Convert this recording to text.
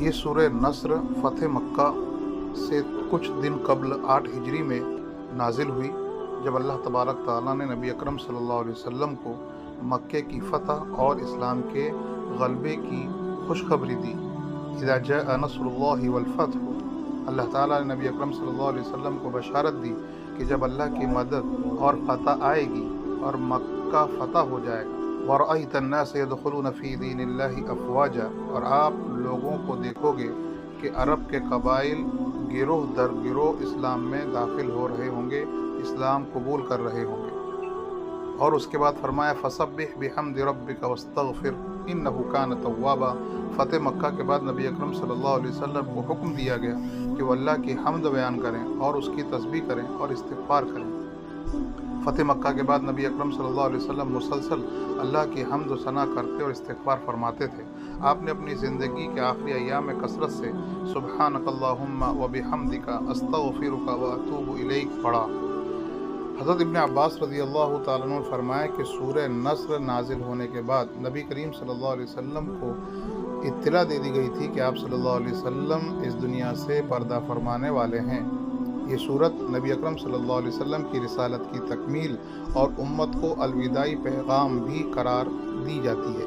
یہ سورہ نصر فتح مکہ سے کچھ دن قبل 8 ہجری میں نازل ہوئی، جب اللہ تبارک تعالیٰ نے نبی اکرم صلی اللہ علیہ وسلم کو مکے کی فتح اور اسلام کے غلبے کی خوشخبری دی۔ اذا جاء نصر اللہ والفتح، اللہ تعالیٰ نے نبی اکرم صلی اللہ علیہ وسلم کو بشارت دی کہ جب اللہ کی مدد اور فتح آئے گی اور مکہ فتح ہو جائے گا۔ وَرَأَيْتَ النَّاسَ يَدْخُلُونَ فِي دِينِ اللَّهِ أَفْوَاجًا، اور آپ لوگوں کو دیکھو گے کہ عرب کے قبائل گروہ در گروہ اسلام میں داخل ہو رہے ہوں گے، اسلام قبول کر رہے ہوں گے۔ اور اس کے بعد فرمایا فَسَبِّحْ بِحَمْدِ رَبِّكَ وَاسْتَغْفِرْ إِنَّهُ كَانَ تَوَّابًا۔ فتح مکہ کے بعد نبی اکرم صلی اللہ علیہ وسلم کو حکم دیا گیا کہ وہ اللہ کی حمد بیان کریں اور اس کی تسبیح کریں اور استغفار کریں۔ فتح مکہ کے بعد نبی اکرم صلی اللہ علیہ وسلم مسلسل اللہ کی حمد و ثنا کرتے اور استغفار فرماتے تھے۔ آپ نے اپنی زندگی کے آخری ایام میں کثرت سے سبحانک اللہم و بحمدک استغفرک و اتوب الیک پڑھا۔ حضرت ابن عباس رضی اللہ تعالیٰ عنہ فرمایا کہ سورہ نصر نازل ہونے کے بعد نبی کریم صلی اللہ علیہ وسلم کو اطلاع دے دی گئی تھی کہ آپ صلی اللہ علیہ وسلم اس دنیا سے پردہ فرمانے والے ہیں۔ یہ صورت نبی اکرم صلی اللہ علیہ وسلم کی رسالت کی تکمیل اور امت کو الوداعی پیغام بھی قرار دی جاتی ہے۔